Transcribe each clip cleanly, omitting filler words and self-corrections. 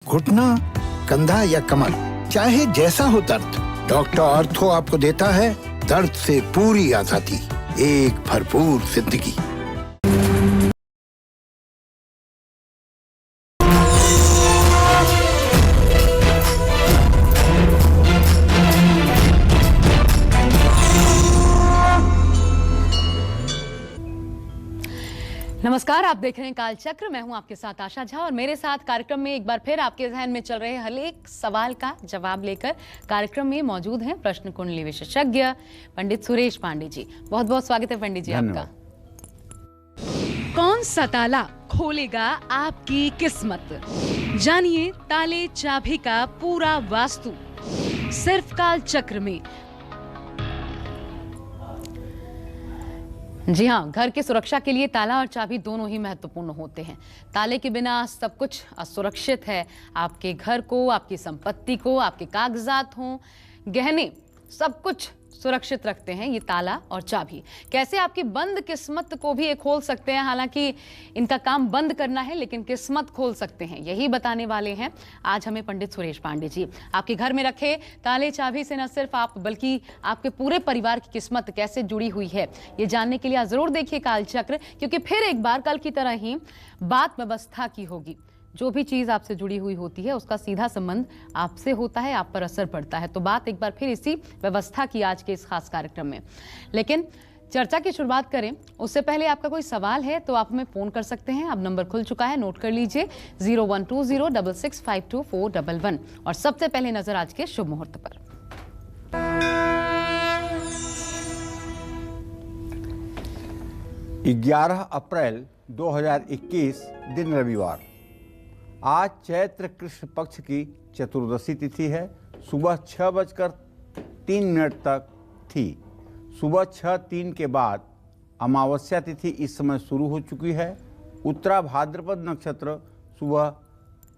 घुटना, कंधा या कमर, चाहे जैसा हो दर्द, डॉक्टर ऑर्थो आपको देता है दर्द से पूरी आजादी, एक भरपूर जिंदगी। नमस्कार, आप देख रहे हैं कालचक्र। मैं हूं आपके साथ आशा झा और मेरे साथ कार्यक्रम में एक बार फिर आपके जहन में चल रहे हर एक सवाल का जवाब लेकर कार्यक्रम में मौजूद हैं प्रश्न कुंडली विशेषज्ञ पंडित सुरेश पांडे जी। बहुत बहुत स्वागत है पंडित जी आपका। कौन सा ताला खोलेगा आपकी किस्मत? जानिए ताले चाबी का पूरा वास्तु सिर्फ कालचक्र में। जी हाँ, घर की सुरक्षा के लिए ताला और चाबी दोनों ही महत्वपूर्ण होते हैं। ताले के बिना सब कुछ असुरक्षित है। आपके घर को, आपकी संपत्ति को, आपके कागजात हों, गहने, सब कुछ सुरक्षित रखते हैं ये ताला और चाबी। कैसे आपकी बंद किस्मत को भी ये खोल सकते हैं। हालांकि इनका काम बंद करना है लेकिन किस्मत खोल सकते हैं, यही बताने वाले हैं आज हमें पंडित सुरेश पांडे जी। आपके घर में रखे ताले चाबी से न सिर्फ आप बल्कि आपके पूरे परिवार की किस्मत कैसे जुड़ी हुई है, ये जानने के लिए आज जरूर देखिए कालचक्र, क्योंकि फिर एक बार कल की तरह ही बात व्यवस्था की होगी। जो भी चीज आपसे जुड़ी हुई होती है उसका सीधा संबंध आपसे होता है, आप पर असर पड़ता है। तो बात एक बार फिर इसी व्यवस्था की आज के इस खास कार्यक्रम में। लेकिन चर्चा की शुरुआत करें उससे पहले आपका कोई सवाल है तो आप हमें फोन कर सकते हैं। अब नंबर खुल चुका है, नोट कर लीजिए 012066524411। और सबसे पहले नजर आज के शुभ मुहूर्त पर। 11 अप्रैल 2021 दिन रविवार। आज चैत्र कृष्ण पक्ष की चतुर्दशी तिथि है। सुबह 6:03 तक थी। सुबह 6:03 के बाद अमावस्या तिथि इस समय शुरू हो चुकी है। उत्तरा भाद्रपद नक्षत्र सुबह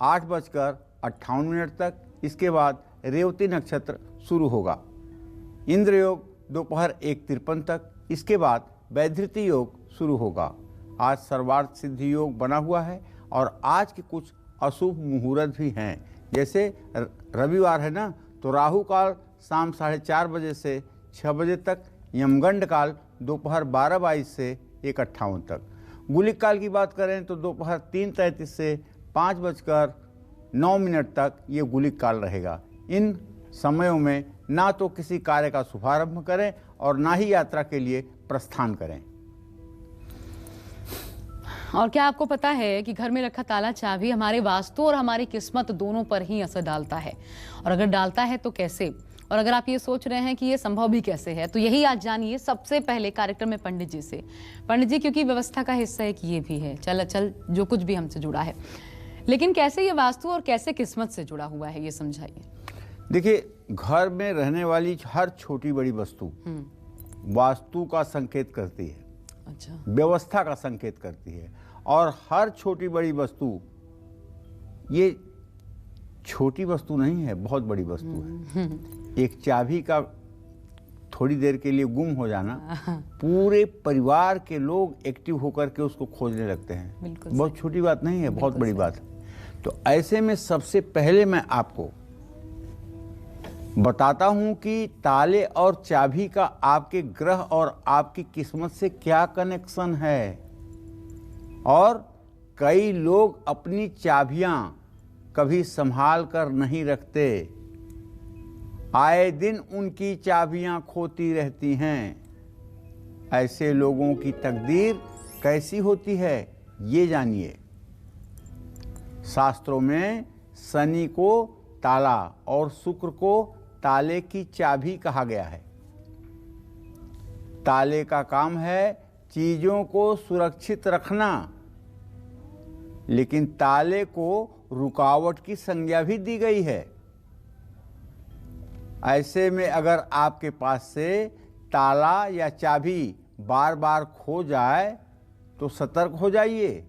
8:58 तक, इसके बाद रेवती नक्षत्र शुरू होगा। इंद्र योग दोपहर 1:53 तक, इसके बाद वैधृति योग शुरू होगा। आज सर्वार्थ सिद्धि योग बना हुआ है और आज के कुछ अशुभ मुहूर्त भी हैं। जैसे रविवार है ना, तो राहु काल शाम 4:30 बजे से 6 बजे तक, यमगंड काल दोपहर 12:22 से 1:58 तक। गुलिक काल की बात करें तो दोपहर 3:33 से 5:09 तक ये गुलिक काल रहेगा। इन समयों में ना तो किसी कार्य का शुभारंभ करें और ना ही यात्रा के लिए प्रस्थान करें। और क्या आपको पता है कि घर में रखा ताला चाबी हमारे वास्तु और हमारी किस्मत दोनों पर ही असर डालता है, और अगर डालता है तो कैसे? और अगर आप ये सोच रहे हैं कि ये संभव भी कैसे है, तो यही आज जानिए सबसे पहले कार्यक्रम में पंडित जी से। पंडित जी, क्योंकि व्यवस्था का हिस्सा है कि ये भी है चल जो कुछ भी हमसे जुड़ा है, लेकिन कैसे ये वास्तु और कैसे किस्मत से जुड़ा हुआ है, ये समझाइए। देखिए, घर में रहने वाली हर छोटी बड़ी वस्तु वास्तु का संकेत करती है। अच्छा। व्यवस्था का संकेत करती है। और हर छोटी बड़ी वस्तु, ये छोटी वस्तु नहीं है, बहुत बड़ी वस्तु है। एक चाबी का थोड़ी देर के लिए गुम हो जाना, पूरे परिवार के लोग एक्टिव होकर के उसको खोजने लगते हैं। बहुत छोटी बात नहीं है, बहुत बड़ी बात है। तो ऐसे में सबसे पहले मैं आपको बताता हूं कि ताले और चाबी का आपके ग्रह और आपकी किस्मत से क्या कनेक्शन है। और कई लोग अपनी चाबियां कभी संभाल कर नहीं रखते, आए दिन उनकी चाबियां खोती रहती हैं। ऐसे लोगों की तकदीर कैसी होती है, ये जानिए। शास्त्रों में शनि को ताला और शुक्र को ताले की चाबी कहा गया है। ताले का काम है चीजों को सुरक्षित रखना, लेकिन ताले को रुकावट की संज्ञा भी दी गई है। ऐसे में अगर आपके पास से ताला या चाबी बार बार खो जाए तो सतर्क हो जाइए,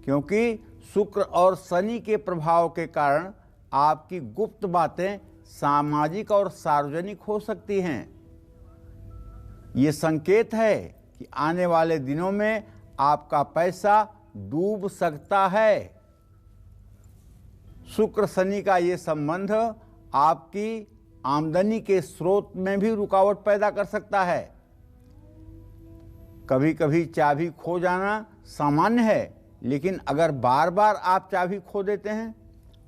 क्योंकि शुक्र और शनि के प्रभाव के कारण आपकी गुप्त बातें सामाजिक और सार्वजनिक हो सकती हैं। ये संकेत है कि आने वाले दिनों में आपका पैसा डूब सकता है। शुक्र शनि का ये संबंध आपकी आमदनी के स्रोत में भी रुकावट पैदा कर सकता है। कभी कभी चाबी खो जाना सामान्य है, लेकिन अगर बार बार आप चाबी खो देते हैं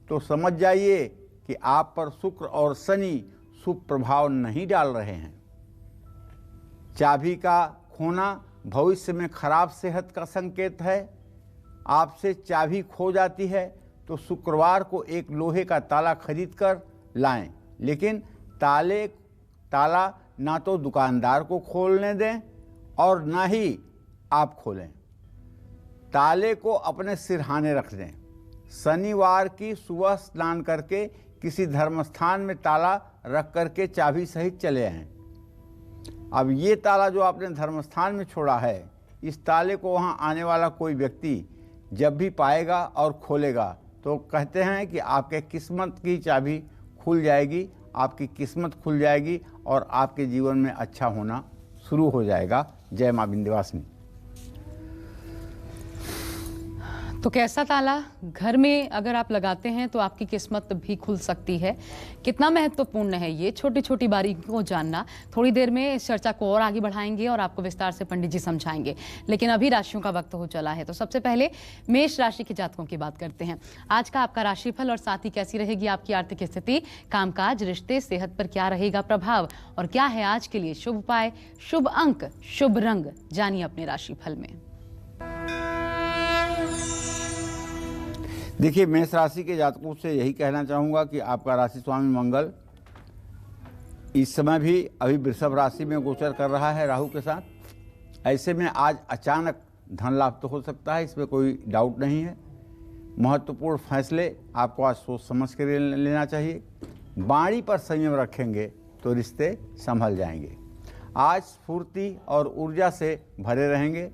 तो समझ जाइए कि आप पर शुक्र और शनि शुभ प्रभाव नहीं डाल रहे हैं। चाबी का खोना भविष्य में खराब सेहत का संकेत है। आपसे चाबी खो जाती है तो शुक्रवार को एक लोहे का ताला खरीद कर लाएं, लेकिन ताला ना तो दुकानदार को खोलने दें और ना ही आप खोलें। ताले को अपने सिरहाने रख दें। शनिवार की सुबह स्नान करके किसी धर्मस्थान में ताला रख करके चाबी सहित चले आएं। अब ये ताला जो आपने धर्मस्थान में छोड़ा है, इस ताले को वहाँ आने वाला कोई व्यक्ति जब भी पाएगा और खोलेगा तो कहते हैं कि आपके किस्मत की चाबी खुल जाएगी, आपकी किस्मत खुल जाएगी और आपके जीवन में अच्छा होना शुरू हो जाएगा। जय मां विंध्यवासिनी। तो कैसा ताला घर में अगर आप लगाते हैं तो आपकी किस्मत भी खुल सकती है। कितना महत्वपूर्ण है ये छोटी छोटी बारीकियों को जानना। थोड़ी देर में इस चर्चा को और आगे बढ़ाएंगे और आपको विस्तार से पंडित जी समझाएंगे, लेकिन अभी राशियों का वक्त हो चला है। तो सबसे पहले मेष राशि के जातकों की बात करते हैं। आज का आपका राशिफल और साथ ही कैसी रहेगी आपकी आर्थिक स्थिति, कामकाज, रिश्ते, सेहत पर क्या रहेगा प्रभाव और क्या है आज के लिए शुभ उपाय, शुभ अंक, शुभ रंग, जानिए अपने राशिफल में। देखिए, मेष राशि के जातकों से यही कहना चाहूँगा कि आपका राशि स्वामी मंगल इस समय भी अभी वृषभ राशि में गोचर कर रहा है राहु के साथ। ऐसे में आज अचानक धन लाभ तो हो सकता है, इसमें कोई डाउट नहीं है। महत्वपूर्ण फैसले आपको आज सोच समझ कर लेना चाहिए। वाणी पर संयम रखेंगे तो रिश्ते संभल जाएंगे। आज स्फूर्ति और ऊर्जा से भरे रहेंगे।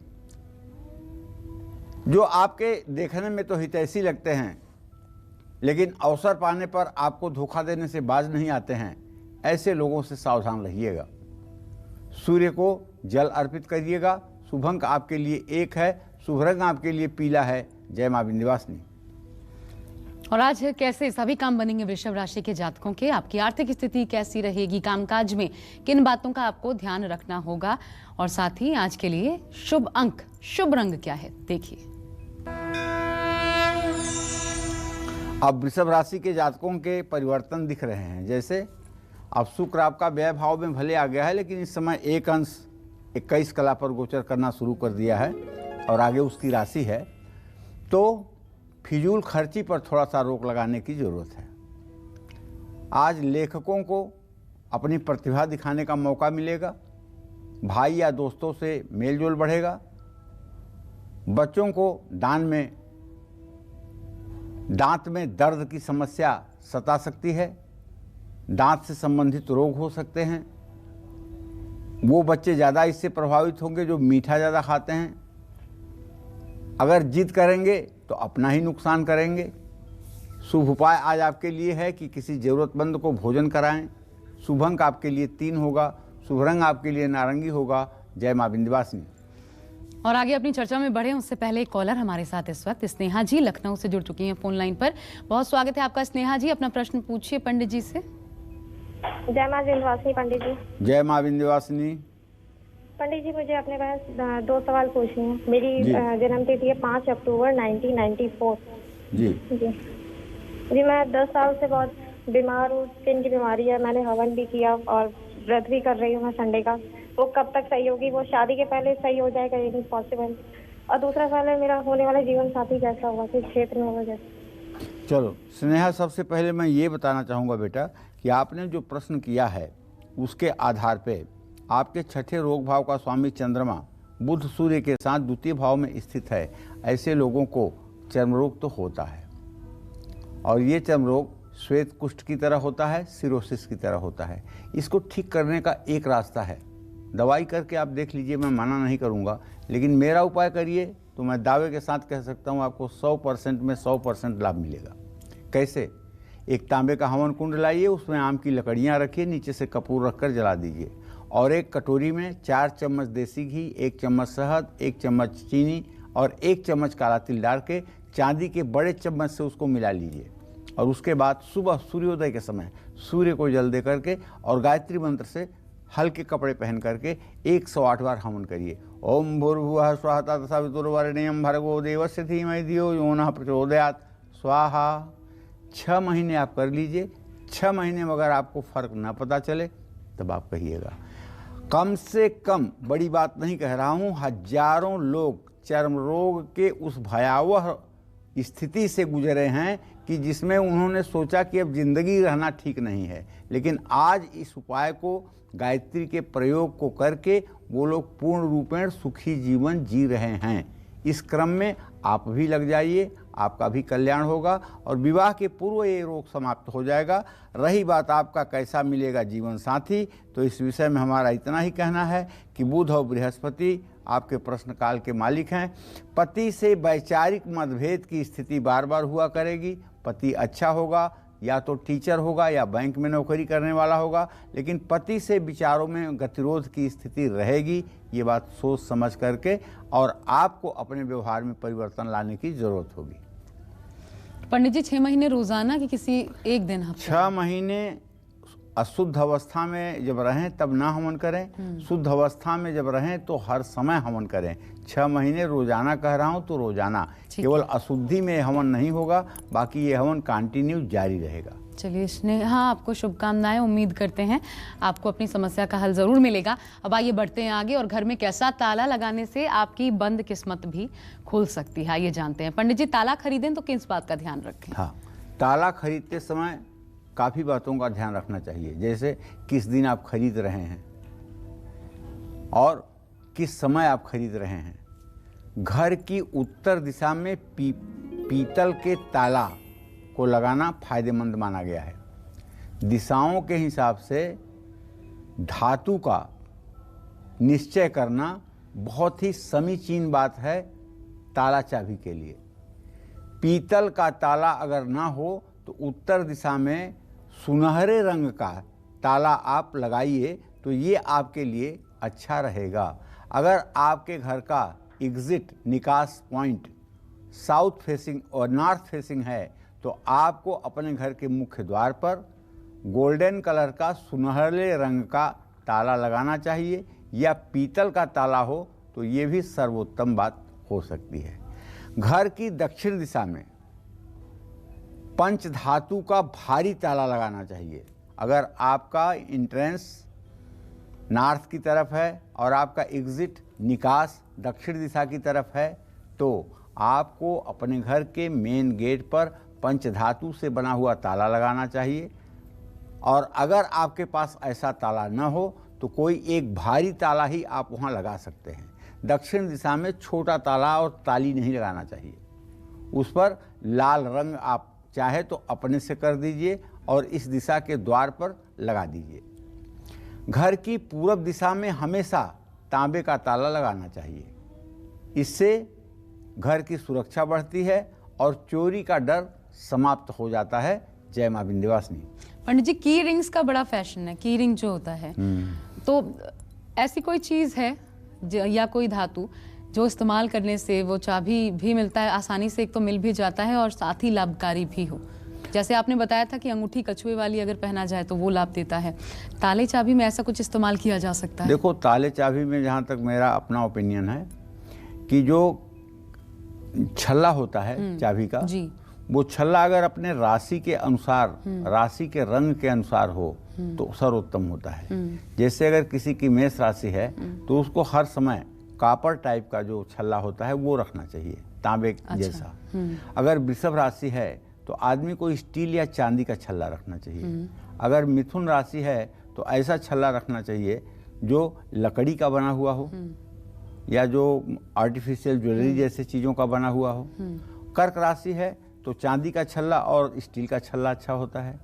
जो आपके देखने में तो हितैषी लगते हैं, लेकिन अवसर पाने पर आपको धोखा देने से बाज नहीं आते हैं, ऐसे लोगों से सावधान रहिएगा। सूर्य को जल अर्पित करिएगा। शुभ अंक आपके लिए 1 है, शुभ रंग आपके लिए पीला है। जय मां विंध्यवासिनी। और आज कैसे सभी काम बनेंगे वृषभ राशि के जातकों के, आपकी आर्थिक स्थिति कैसी रहेगी, कामकाज में किन बातों का आपको ध्यान रखना होगा और साथ ही आज के लिए शुभ अंक, शुभ रंग क्या है, देखिए। अब वृषभ राशि के जातकों के परिवर्तन दिख रहे हैं। जैसे अब शुक्र आपका व्यय भाव में भले आ गया है, लेकिन इस समय एक अंश 21 कला पर गोचर करना शुरू कर दिया है और आगे उसकी राशि है, तो फिजूल खर्ची पर थोड़ा सा रोक लगाने की ज़रूरत है। आज लेखकों को अपनी प्रतिभा दिखाने का मौका मिलेगा। भाई या दोस्तों से मेलजोल बढ़ेगा। बच्चों को दांत में दर्द की समस्या सता सकती है। दांत से संबंधित रोग हो सकते हैं। वो बच्चे ज़्यादा इससे प्रभावित होंगे जो मीठा ज़्यादा खाते हैं। अगर जिद करेंगे तो अपना ही नुकसान करेंगे। शुभ उपाय आज आपके लिए है कि किसी ज़रूरतमंद को भोजन कराएं। शुभ अंक आपके लिए 3 होगा, शुभ रंग आपके लिए नारंगी होगा। जय मां विंध्यवासिनी। और आगे अपनी चर्चा में बढ़े उससे पहले एक कॉलर हमारे साथ इस वक्त स्नेहा जी लखनऊ से जुड़ चुकी हैं फोन लाइन पर। बहुत स्वागत है आपका स्नेहा जी, अपना प्रश्न पूछिए पंडित जी से। जय मां विंध्यवासिनी पंडित जी। जय मां विंध्यवासिनी। पंडित जी, मुझे अपने पास 2 सवाल पूछने हैं। मेरी जन्म तिथि है 5 अक्टूबर 1994। जी जी, मैं 10 साल से बहुत बीमार हूँ। स्किन की बीमारी है। मैंने हवन भी किया और व्रत भी कर रही हूँ मैं संडे का। वो कब तक सही होगी? वो शादी के पहले सही हो जाएगा? ये नहीं पॉसिबल। और दूसरा सवाल है, मेरा होने वाला जीवन साथी कैसा होगा, किस क्षेत्र में होगा? चलो स्नेहा, सबसे पहले मैं ये बताना चाहूँगा बेटा कि आपने जो प्रश्न किया है उसके आधार पे आपके छठे रोग भाव का स्वामी चंद्रमा बुध सूर्य के साथ द्वितीय भाव में स्थित है। ऐसे लोगों को चर्म रोग तो होता है, और ये चर्म रोग श्वेत कुष्ठ की तरह होता है, सिरोसिस की तरह होता है। इसको ठीक करने का एक रास्ता है, दवाई करके आप देख लीजिए, मैं मना नहीं करूँगा, लेकिन मेरा उपाय करिए तो मैं दावे के साथ कह सकता हूँ आपको 100% में 100% लाभ मिलेगा। कैसे? एक तांबे का हवन कुंड लाइए, उसमें आम की लकड़ियाँ रखिए, नीचे से कपूर रखकर जला दीजिए, और एक कटोरी में 4 चम्मच देसी घी, 1 चम्मच शहद, 1 चम्मच चीनी और 1 चम्मच काला तिल डाल के चांदी के बड़े चम्मच से उसको मिला लीजिए और उसके बाद सुबह सूर्योदय के समय सूर्य को जल दे करके और गायत्री मंत्र से हल्के कपड़े पहन करके 108 बार हवन करिए। ओम भूर्भुवः स्वः तत्सवितुर्वरेण्यं भर्गो देवस्य धीमहि धियो यो नः प्रचोदयात् स्वाहा। 6 महीने आप कर लीजिए। 6 महीने में अगर आपको फर्क न पता चले तब आप कहिएगा। कम से कम, बड़ी बात नहीं कह रहा हूँ, हजारों लोग चर्म रोग के उस भयावह स्थिति से गुजरे हैं कि जिसमें उन्होंने सोचा कि अब जिंदगी रहना ठीक नहीं है, लेकिन आज इस उपाय को, गायत्री के प्रयोग को करके वो लोग पूर्ण रूपेण सुखी जीवन जी रहे हैं। इस क्रम में आप भी लग जाइए, आपका भी कल्याण होगा और विवाह के पूर्व ये रोग समाप्त हो जाएगा। रही बात आपका कैसा मिलेगा जीवन साथी, तो इस विषय में हमारा इतना ही कहना है कि बुध और बृहस्पति आपके प्रश्न काल के मालिक हैं। पति से वैचारिक मतभेद की स्थिति बार बार हुआ करेगी। पति अच्छा होगा, या तो टीचर होगा या बैंक में नौकरी करने वाला होगा, लेकिन पति से विचारों में गतिरोध की स्थिति रहेगी। ये बात सोच समझ करके और आपको अपने व्यवहार में परिवर्तन लाने की जरूरत होगी। पंडित जी 6 महीने रोजाना कि किसी एक दिन हफ्ते? 6 महीने अशुद्ध अवस्था में जब रहें तब ना हवन करें, शुद्ध अवस्था में जब रहें तो हर समय हवन करें। 6 महीने रोजाना कह रहा हूं तो रोजाना, केवल अशुद्धि में हवन नहीं होगा, बाकी ये हवन कंटिन्यू जारी रहेगा। चलिए स्नेहा, आपको शुभकामनाएं। उम्मीद करते हैं आपको अपनी समस्या का हल जरूर मिलेगा। अब आइए बढ़ते हैं आगे और घर में कैसा ताला लगाने से आपकी बंद किस्मत भी खुल सकती है, आइए जानते हैं। पंडित जी, ताला खरीदें तो किस बात का ध्यान रखें? हाँ, ताला खरीदते समय काफ़ी बातों का ध्यान रखना चाहिए, जैसे किस दिन आप खरीद रहे हैं और किस समय आप खरीद रहे हैं। घर की उत्तर दिशा में पीतल के ताला को लगाना फायदेमंद माना गया है। दिशाओं के हिसाब से धातु का निश्चय करना बहुत ही समीचीन बात है ताला चाबी के लिए। पीतल का ताला अगर ना हो तो उत्तर दिशा में सुनहरे रंग का ताला आप लगाइए तो ये आपके लिए अच्छा रहेगा। अगर आपके घर का एग्जिट निकास पॉइंट साउथ फेसिंग और नॉर्थ फेसिंग है तो आपको अपने घर के मुख्य द्वार पर गोल्डन कलर का सुनहरे रंग का ताला लगाना चाहिए, या पीतल का ताला हो तो ये भी सर्वोत्तम बात हो सकती है। घर की दक्षिण दिशा में पंच धातु का भारी ताला लगाना चाहिए। अगर आपका एंट्रेंस नॉर्थ की तरफ है और आपका एग्जिट निकास दक्षिण दिशा की तरफ है तो आपको अपने घर के मेन गेट पर पंच धातु से बना हुआ ताला लगाना चाहिए। और अगर आपके पास ऐसा ताला न हो तो कोई एक भारी ताला ही आप वहाँ लगा सकते हैं। दक्षिण दिशा में छोटा ताला और ताली नहीं लगाना चाहिए। उस पर लाल रंग आप चाहे तो अपने से कर दीजिए और इस दिशा के द्वार पर लगा दीजिए। घर की पूरब दिशा में हमेशा तांबे का ताला लगाना चाहिए। इससे घर की सुरक्षा बढ़ती है और चोरी का डर समाप्त हो जाता है। जय मां विंध्यवासिनी। पंडित जी, की रिंग्स का बड़ा फैशन है। की रिंग जो होता है, तो ऐसी कोई चीज है या कोई धातु जो इस्तेमाल करने से वो चाबी भी मिलता है आसानी से, एक तो मिल भी जाता है और साथ ही लाभकारी भी हो? जैसे आपने बताया था कि अंगूठी कछुए वाली अगर पहना जाए तो वो लाभ देता है, ताले चाबी में ऐसा कुछ इस्तेमाल किया जा सकता है? देखो, ताले चाबी में जहाँ तक मेरा अपना ओपिनियन है कि जो छल्ला होता है चाबी का जी, वो छल्ला अगर अपने राशि के अनुसार, राशि के रंग के अनुसार हो तो सर्वोत्तम होता है। जैसे अगर किसी की मेष राशि है तो उसको हर समय कॉपर टाइप का जो छल्ला होता है वो रखना चाहिए, तांबे जैसा। अगर वृषभ राशि है तो आदमी को स्टील या चांदी का छल्ला रखना चाहिए। अगर मिथुन राशि है तो ऐसा छल्ला रखना चाहिए जो लकड़ी का बना हुआ हो या जो आर्टिफिशियल ज्वेलरी जैसे चीज़ों का बना हुआ हो। कर्क राशि है तो चांदी का छल्ला और स्टील का छल्ला अच्छा होता है।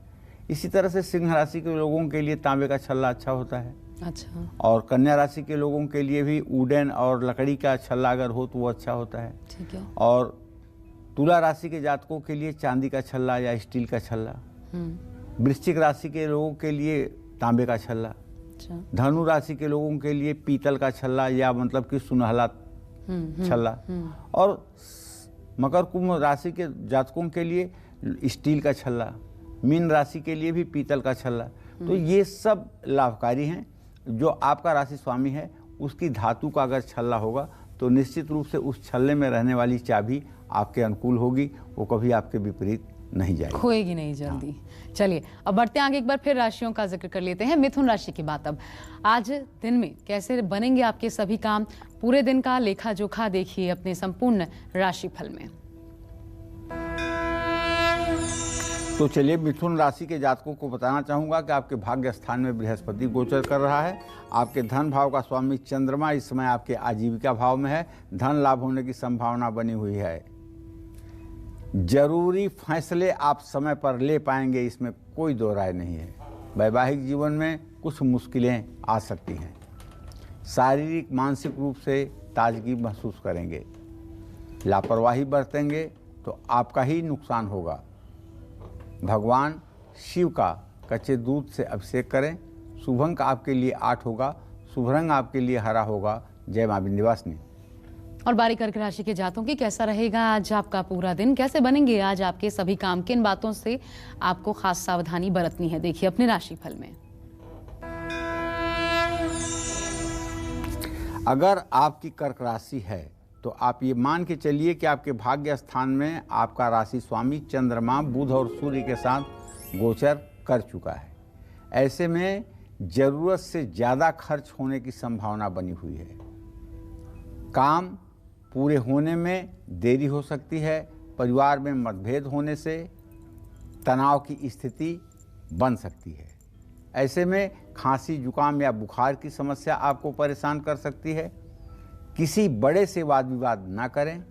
इसी तरह से सिंह राशि के लोगों के लिए तांबे का छल्ला अच्छा होता है। अच्छा। और कन्या राशि के लोगों के लिए भी वुडन और लकड़ी का छल्ला अगर हो तो वो अच्छा होता है। ठीक है। और तुला राशि के जातकों के लिए चांदी का छल्ला या स्टील का छल्ला। वृश्चिक राशि के लोगों के लिए तांबे का छल्ला। अच्छा। धनु राशि के लोगों के लिए पीतल का छल्ला या मतलब कि सुनहला छल्ला। और मकर कुंभ राशि के जातकों के लिए स्टील का छल्ला, मीन राशि के लिए भी पीतल का छल्ला। तो ये सब लाभकारी हैं। जो आपका राशि स्वामी है उसकी धातु का अगर छल्ला होगा तो निश्चित रूप से उस छल्ले में रहने वाली चाबी आपके अनुकूल होगी, वो कभी आपके विपरीत नहीं जाएगी, खोएगी नहीं जल्दी। चलिए अब बढ़ते हैं आगे, एक बार फिर राशियों का जिक्र कर लेते हैं। मिथुन राशि की बात। अब आज दिन में कैसे बनेंगे आपके सभी काम, पूरे दिन का लेखा जोखा देखिए अपने संपूर्ण राशिफल में। तो चलिए मिथुन राशि के जातकों को बताना चाहूंगा कि आपके भाग्य स्थान में बृहस्पति गोचर कर रहा है। आपके धन भाव का स्वामी चंद्रमा इस समय आपके आजीविका भाव में है। धन लाभ होने की संभावना बनी हुई है। जरूरी फैसले आप समय पर ले पाएंगे, इसमें कोई दो राय नहीं है। वैवाहिक जीवन में कुछ मुश्किलें आ सकती हैं। शारीरिक मानसिक रूप से ताजगी महसूस करेंगे। लापरवाही बरतेंगे तो आपका ही नुकसान होगा। भगवान शिव का कच्चे दूध से अभिषेक करें। शुभ अंक आपके लिए 8 होगा। शुभ रंग आपके लिए हरा होगा। जय मां विंध्यवासिनी। और बारी कर्क राशि के जातकों की कैसा रहेगा आज आपका पूरा दिन, कैसे बनेंगे आज आपके सभी काम, किन बातों से आपको खास सावधानी बरतनी है, देखिए अपने राशिफल में। अगर आपकी कर्क राशि है तो आप ये मान के चलिए कि आपके भाग्य स्थान में आपका राशि स्वामी चंद्रमा बुध और सूर्य के साथ गोचर कर चुका है। ऐसे में जरूरत से ज़्यादा खर्च होने की संभावना बनी हुई है। काम पूरे होने में देरी हो सकती है। परिवार में मतभेद होने से तनाव की स्थिति बन सकती है। ऐसे में खांसी जुकाम या बुखार की समस्या आपको परेशान कर सकती है। किसी बड़े से वाद विवाद ना करें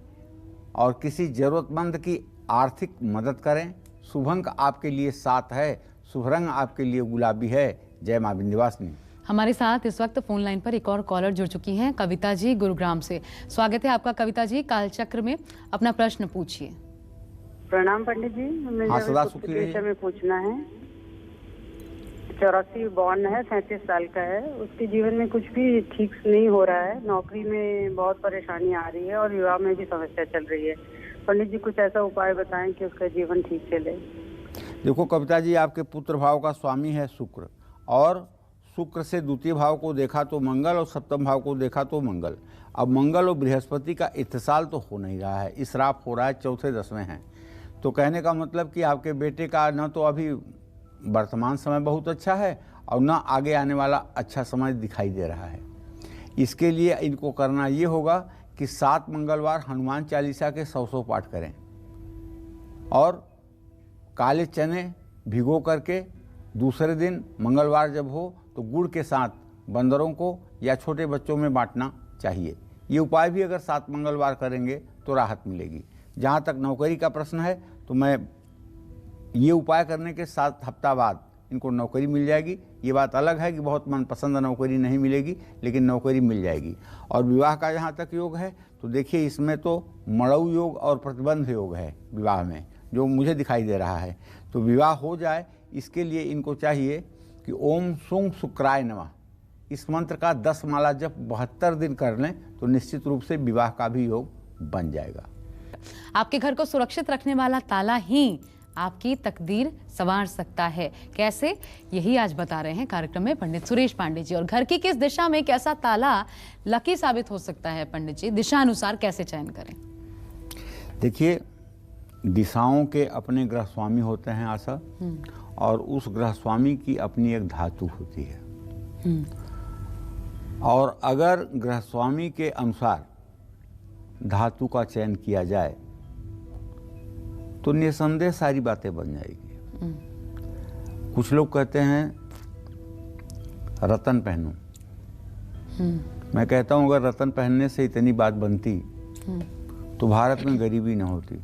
और किसी ज़रूरतमंद की आर्थिक मदद करें। शुभ अंक आपके लिए 7 है। शुभ रंग आपके लिए गुलाबी है। जय मां विंध्यवासिनी। हमारे साथ इस वक्त फोन लाइन पर एक और कॉलर जुड़ चुकी हैं, कविता जी गुरुग्राम से। स्वागत है आपका कविता जी, कालचक्र में अपना प्रश्न पूछिए। प्रणाम पंडित जी। हाँ, सदा सुखी मुझे रहिए। विषय में पूछना है। 84 बॉर्न है, 37 साल का है। उसके जीवन में कुछ भी ठीक नहीं हो रहा है। नौकरी में बहुत परेशानी आ रही है और विवाह में भी समस्या चल रही है। पंडित जी कुछ ऐसा उपाय बताएं कि उसका जीवन ठीक चले। देखो कविता जी, आपके पुत्र भाव का स्वामी है शुक्र, और शुक्र से द्वितीय भाव को देखा तो मंगल और सप्तम भाव को देखा तो मंगल। अब मंगल और बृहस्पति का इत्तिसाल तो हो नहीं रहा है, इसराफ हो रहा है, चौथे 10वें हैं। तो कहने का मतलब कि आपके बेटे का न तो अभी वर्तमान समय बहुत अच्छा है और न आगे आने वाला अच्छा समय दिखाई दे रहा है। इसके लिए इनको करना ये होगा कि 7 मंगलवार हनुमान चालीसा के 100 पाठ करें और काले चने भिगो करके दूसरे दिन मंगलवार जब हो तो गुड़ के साथ बंदरों को या छोटे बच्चों में बांटना चाहिए। ये उपाय भी अगर 7 मंगलवार करेंगे तो राहत मिलेगी। जहाँ तक नौकरी का प्रश्न है तो मैं ये उपाय करने के 7 हफ्ता बाद इनको नौकरी मिल जाएगी। ये बात अलग है कि बहुत मनपसंद नौकरी नहीं मिलेगी, लेकिन नौकरी मिल जाएगी। और विवाह का जहाँ तक योग है तो देखिए इसमें तो मड़ऊ योग और प्रतिबंध योग है विवाह में, जो मुझे दिखाई दे रहा है। तो विवाह हो जाए इसके लिए इनको चाहिए कि ओम सुंग शुक्राय नमः इस मंत्र का 10 माला जप 72 दिन कर लें तो निश्चित रूप से विवाह का भी योग बन जाएगा। आपके घर को सुरक्षित रखने वाला ताला ही आपकी तकदीर संवार सकता है। कैसे, यही आज बता रहे हैं कार्यक्रम में पंडित सुरेश पांडे जी। और घर की किस दिशा में कैसा ताला लकी साबित हो सकता है पंडित जी, दिशा अनुसार कैसे चयन करें? देखिए दिशाओं के अपने ग्रह स्वामी होते हैं आशा, और उस ग्रह स्वामी की अपनी एक धातु होती है। और अगर गृह स्वामी के अनुसार धातु का चयन किया जाए तो निसंदेह सारी बातें बन जाएगी। कुछ लोग कहते हैं रतन पहनो, मैं कहता हूं अगर रतन पहनने से इतनी बात बनती तो भारत में गरीबी न होती।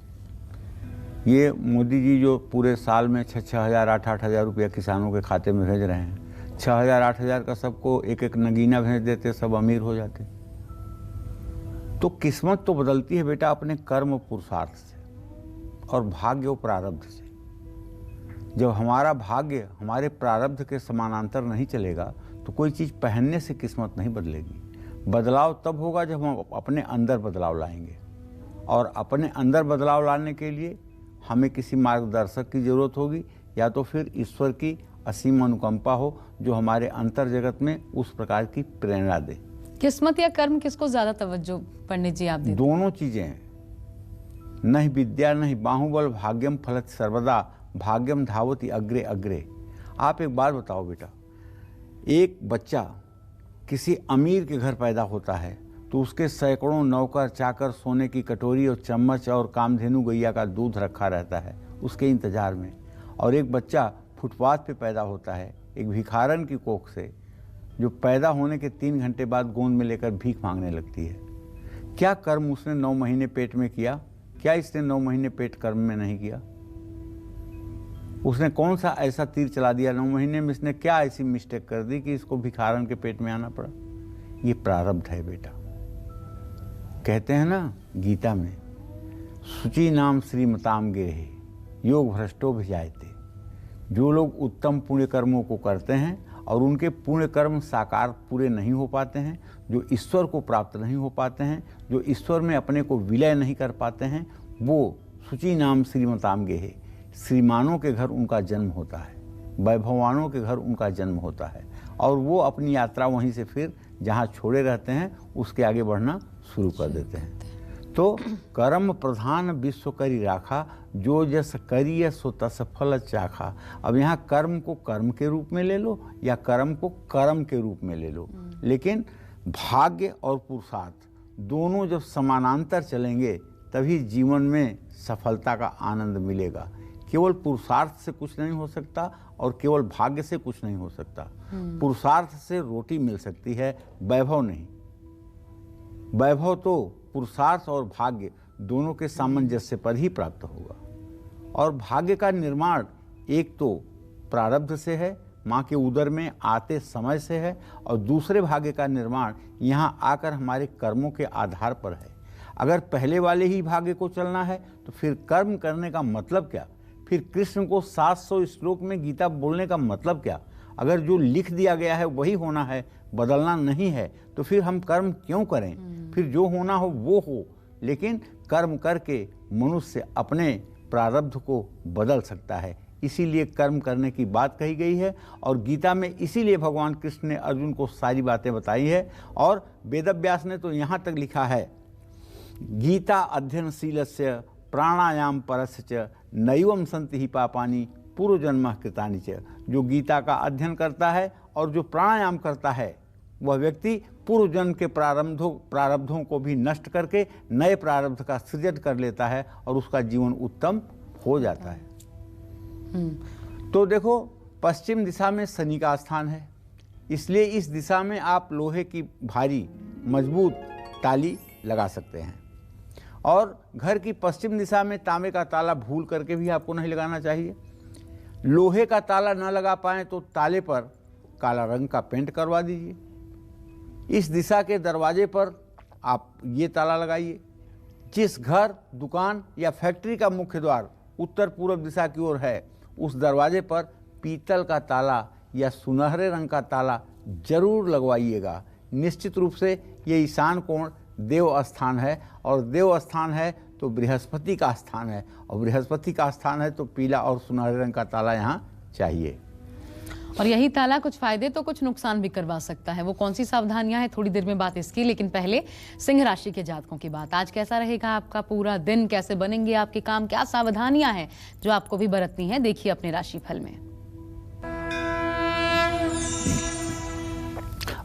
ये मोदी जी जो पूरे साल में 6-6 हज़ार 8-8 हज़ार रुपया किसानों के खाते में भेज रहे हैं, 6 हज़ार 8 हज़ार का सबको एक एक नगीना भेज देते, सब अमीर हो जाते। तो किस्मत तो बदलती है बेटा अपने कर्म पुरुषार्थ से और भाग्य और प्रारब्ध से। जब हमारा भाग्य हमारे प्रारब्ध के समानांतर नहीं चलेगा तो कोई चीज़ पहनने से किस्मत नहीं बदलेगी। बदलाव तब होगा जब हम अपने अंदर बदलाव लाएंगे, और अपने अंदर बदलाव लाने के लिए हमें किसी मार्गदर्शक की ज़रूरत होगी, या तो फिर ईश्वर की असीम अनुकंपा हो जो हमारे अंतर जगत में उस प्रकार की प्रेरणा दे। किस्मत या कर्म किसको ज्यादा तवज्जो पंडित जी आप देते हैं? दोनों चीजें हैं। नहीं विद्या नहीं बाहुबल भाग्यम फलत सर्वदा भाग्यम धावती अग्रे अग्रे। आप एक बात बताओ बेटा, एक बच्चा किसी अमीर के घर पैदा होता है तो उसके सैकड़ों नौकर चाकर, सोने की कटोरी और चम्मच और कामधेनु गैया का दूध रखा रहता है उसके इंतजार में। और एक बच्चा फुटपाथ पे पैदा होता है एक भिखारन की कोख से, जो पैदा होने के 3 घंटे बाद गोंद में लेकर भीख मांगने लगती है। क्या कर्म उसने 9 महीने पेट में किया? क्या इसने 9 महीने पेट कर्म में नहीं किया? उसने कौन सा ऐसा तीर चला दिया 9 महीने में? इसने क्या ऐसी मिस्टेक कर दी कि इसको भिखारन के पेट में आना पड़ा? ये प्रारब्ध है बेटा। कहते हैं ना गीता में, शुचि नाम श्रीमताम गिरे योग भ्रष्टो भिजायते। जो लोग उत्तम पुण्य कर्मों को करते हैं और उनके पुण्य कर्म साकार पूरे नहीं हो पाते हैं, जो ईश्वर को प्राप्त नहीं हो पाते हैं, जो ईश्वर में अपने को विलय नहीं कर पाते हैं, वो शुचि नाम श्रीमताम गेहे, श्रीमानों के घर उनका जन्म होता है, वैभवानों के घर उनका जन्म होता है, और वो अपनी यात्रा वहीं से फिर जहाँ छोड़े रहते हैं उसके आगे बढ़ना शुरू कर देते हैं। तो कर्म प्रधान विश्व करी राखा, जो जस करिय सो तस फल चाखा। अब यहाँ कर्म को कर्म के रूप में ले लो या कर्म को कर्म के रूप में ले लो, लेकिन भाग्य और पुरुषार्थ दोनों जब समानांतर चलेंगे तभी जीवन में सफलता का आनंद मिलेगा। केवल पुरुषार्थ से कुछ नहीं हो सकता और केवल भाग्य से कुछ नहीं हो सकता। पुरुषार्थ से रोटी मिल सकती है, वैभव नहीं। वैभव तो पुरुषार्थ और भाग्य दोनों के सामंजस्य पर ही प्राप्त होगा। और भाग्य का निर्माण एक तो प्रारब्ध से है, माँ के उदर में आते समय से है, और दूसरे भाग्य का निर्माण यहाँ आकर हमारे कर्मों के आधार पर है। अगर पहले वाले ही भाग्य को चलना है तो फिर कर्म करने का मतलब क्या? फिर कृष्ण को 700 श्लोक में गीता बोलने का मतलब क्या? अगर जो लिख दिया गया है वही होना है, बदलना नहीं है, तो फिर हम कर्म क्यों करें? फिर जो होना हो वो हो। लेकिन कर्म करके मनुष्य अपने प्रारब्ध को बदल सकता है, इसीलिए कर्म करने की बात कही गई है। और गीता में इसीलिए भगवान कृष्ण ने अर्जुन को सारी बातें बताई है। और वेदव्यास ने तो यहाँ तक लिखा है, गीता अध्ययनशीलस्य प्राणायाम परस्य च नैवम संति ही पापानि पूर्व जन्म कृतानि च। जो गीता का अध्ययन करता है और जो प्राणायाम करता है वह व्यक्ति पूर्व जन्म के प्रारब्धों को भी नष्ट करके नए प्रारब्ध का सृजन कर लेता है और उसका जीवन उत्तम हो जाता है। तो देखो, पश्चिम दिशा में शनि का स्थान है, इसलिए इस दिशा में आप लोहे की भारी मजबूत ताली लगा सकते हैं। और घर की पश्चिम दिशा में तांबे का ताला भूल करके भी आपको नहीं लगाना चाहिए। लोहे का ताला न लगा पाएं तो ताले पर काला रंग का पेंट करवा दीजिए। इस दिशा के दरवाजे पर आप ये ताला लगाइए। जिस घर, दुकान या फैक्ट्री का मुख्य द्वार उत्तर पूर्व दिशा की ओर है, उस दरवाजे पर पीतल का ताला या सुनहरे रंग का ताला जरूर लगवाइएगा। निश्चित रूप से ये ईशान कोण देव स्थान है, और देव स्थान है तो बृहस्पति का स्थान है, और बृहस्पति का स्थान है तो पीला और सुनहरे रंग का ताला यहाँ चाहिए। और यही ताला कुछ फायदे तो कुछ नुकसान भी करवा सकता है। वो कौन सी सावधानियां हैं, थोड़ी देर में बात इसकी, लेकिन पहले सिंह राशि के जातकों की बात। आज कैसा रहेगा आपका पूरा दिन, कैसे बनेंगे आपके काम, क्या सावधानियां हैं जो आपको भी बरतनी है, देखिए अपने राशिफल में।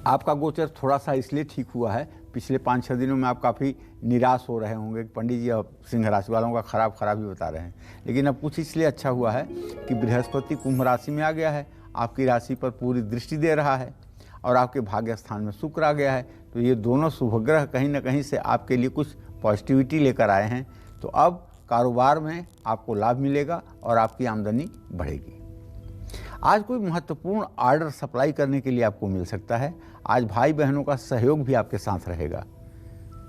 आपका गोचर थोड़ा सा इसलिए ठीक हुआ है, पिछले 5-6 दिनों में आप काफ़ी निराश हो रहे होंगे कि पंडित जी अब सिंह राशि वालों का खराब ही बता रहे हैं। लेकिन अब कुछ इसलिए अच्छा हुआ है कि बृहस्पति कुंभ राशि में आ गया है, आपकी राशि पर पूरी दृष्टि दे रहा है, और आपके भाग्य स्थान में शुक्र आ गया है। तो ये दोनों शुभग्रह कहीं ना कहीं से आपके लिए कुछ पॉजिटिविटी लेकर आए हैं। तो अब कारोबार में आपको लाभ मिलेगा और आपकी आमदनी बढ़ेगी। आज कोई महत्वपूर्ण ऑर्डर सप्लाई करने के लिए आपको मिल सकता है। आज भाई बहनों का सहयोग भी आपके साथ रहेगा।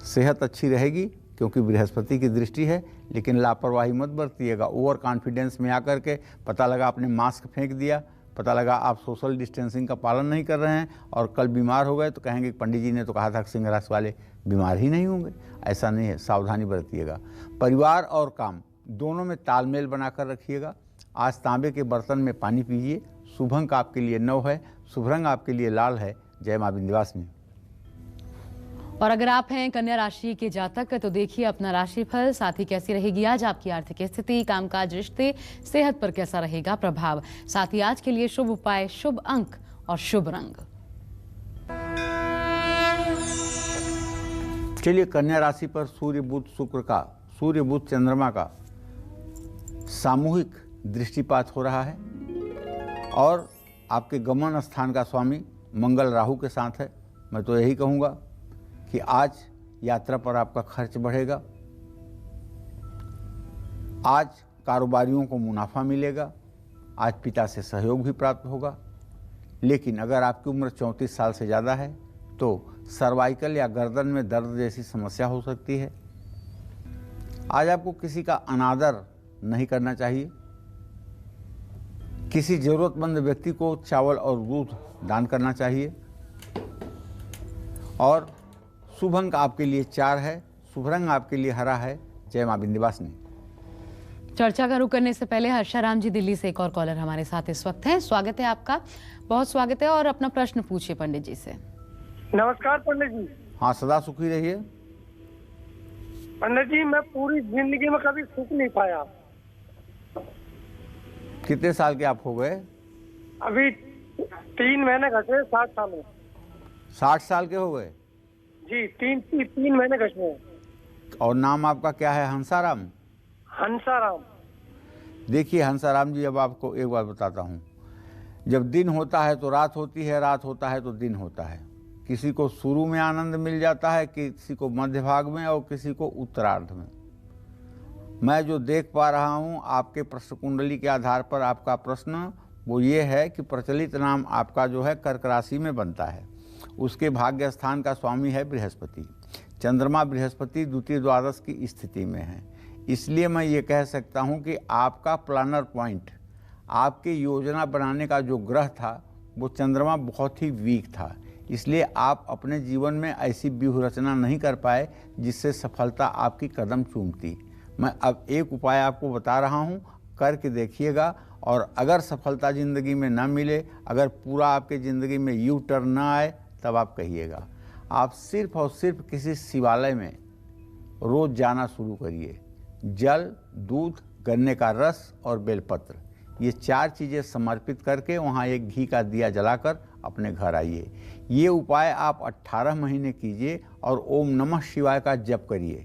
सेहत अच्छी रहेगी क्योंकि बृहस्पति की दृष्टि है, लेकिन लापरवाही मत बरतिएगा। ओवर कॉन्फिडेंस में आकर के पता लगा आपने मास्क फेंक दिया, पता लगा आप सोशल डिस्टेंसिंग का पालन नहीं कर रहे हैं और कल बीमार हो गए तो कहेंगे पंडित जी ने तो कहा था कि सिंह राशि वाले बीमार ही नहीं होंगे। ऐसा नहीं है, सावधानी बरतिएगा। परिवार और काम दोनों में तालमेल बनाकर रखिएगा। आज तांबे के बर्तन में पानी पीजिए। शुभ अंक आपके लिए 9 है, शुभ रंग आपके लिए लाल है। जय मां विंध्यवासिनी। और अगर आप हैं कन्या राशि के जातक तो देखिए अपना राशिफल, साथ ही कैसी रहेगी आज आपकी आर्थिक स्थिति, कामकाज, रिश्ते, सेहत पर कैसा रहेगा प्रभाव, साथ ही आज के लिए शुभ उपाय, शुभ अंक और शुभ रंग। चलिए, कन्या राशि पर सूर्य बुध शुक्र का, सूर्य बुध चंद्रमा का सामूहिक दृष्टिपात हो रहा है और आपके गमन स्थान का स्वामी मंगल राहु के साथ है। मैं तो यही कहूँगा कि आज यात्रा पर आपका खर्च बढ़ेगा। आज कारोबारियों को मुनाफा मिलेगा। आज पिता से सहयोग भी प्राप्त होगा। लेकिन अगर आपकी उम्र 34 साल से ज़्यादा है तो सर्वाइकल या गर्दन में दर्द जैसी समस्या हो सकती है। आज आपको किसी का अनादर नहीं करना चाहिए। किसी जरूरतमंद व्यक्ति को चावल और दूध दान करना चाहिए। और शुभ अंक आपके लिए 4 है, शुभ रंग आपके लिए हरा है। जय मां विंध्यवासिनी। चर्चा का रुख करने से पहले हर्षाराम जी दिल्ली से एक और कॉलर हमारे साथ इस वक्त हैं। स्वागत है आपका, बहुत स्वागत है। और अपना प्रश्न पूछिए पंडित जी से। नमस्कार पंडित जी। हाँ, सदा सुखी रहिए। पंडित जी, मैं पूरी जिंदगी में कभी सुख नहीं पाया। कितने साल के आप हो गए? अभी 3 महीने घटे 60 साल में। 60 साल के हो गए जी, 3 महीने घटे। और नाम आपका क्या है? हंसाराम? हंसाराम। देखिए हंसाराम जी, अब आपको एक बात बताता हूँ। जब दिन होता है तो रात होती है, रात होता है तो दिन होता है। किसी को शुरू में आनंद मिल जाता है, किसी को मध्य भाग में और किसी को उत्तरार्ध में। मैं जो देख पा रहा हूँ आपके प्रश्न कुंडली के आधार पर, आपका प्रश्न वो ये है कि प्रचलित नाम आपका जो है कर्क राशि में बनता है। उसके भाग्य स्थान का स्वामी है बृहस्पति। चंद्रमा बृहस्पति द्वितीय द्वादश की स्थिति में है। इसलिए मैं ये कह सकता हूँ कि आपका प्लानर पॉइंट, आपके योजना बनाने का जो ग्रह था वो चंद्रमा बहुत ही वीक था। इसलिए आप अपने जीवन में ऐसी व्यूह रचना नहीं कर पाए जिससे सफलता आपकी कदम चूमती। मैं अब एक उपाय आपको बता रहा हूँ, करके देखिएगा। और अगर सफलता ज़िंदगी में ना मिले, अगर पूरा आपके ज़िंदगी में यू टर्न ना आए, तब आप कहिएगा। आप सिर्फ और सिर्फ किसी शिवालय में रोज़ जाना शुरू करिए। जल, दूध, गन्ने का रस और बेलपत्र, ये 4 चीज़ें समर्पित करके वहाँ एक घी का दिया जलाकर अपने घर आइए। ये उपाय आप 18 महीने कीजिए और ओम नमः शिवाय का जप करिए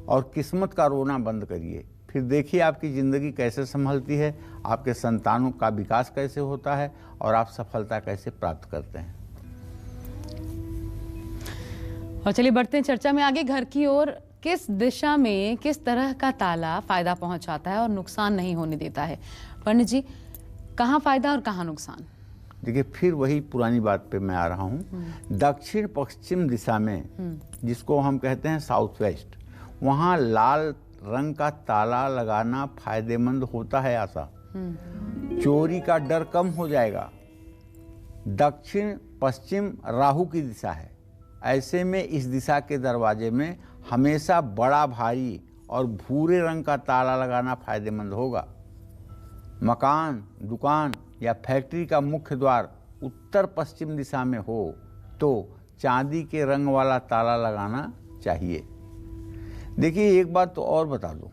और किस्मत का रोना बंद करिए। फिर देखिए आपकी ज़िंदगी कैसे संभलती है, आपके संतानों का विकास कैसे होता है और आप सफलता कैसे प्राप्त करते हैं। और चलिए बढ़ते हैं चर्चा में आगे। घर की ओर किस दिशा में किस तरह का ताला फायदा पहुंचाता है और नुकसान नहीं होने देता है? पंडित जी, कहाँ फायदा और कहाँ नुकसान? देखिए, फिर वही पुरानी बात पे मैं आ रहा हूँ। दक्षिण पश्चिम दिशा में, जिसको हम कहते हैं साउथ वेस्ट, वहाँ लाल रंग का ताला लगाना फायदेमंद होता है। आशा चोरी का डर कम हो जाएगा। दक्षिण पश्चिम राहु की दिशा है। ऐसे में इस दिशा के दरवाजे में हमेशा बड़ा भारी और भूरे रंग का ताला लगाना फायदेमंद होगा। मकान, दुकान या फैक्ट्री का मुख्य द्वार उत्तर पश्चिम दिशा में हो तो चांदी के रंग वाला ताला लगाना चाहिए। देखिए, एक बात तो और बता दूं,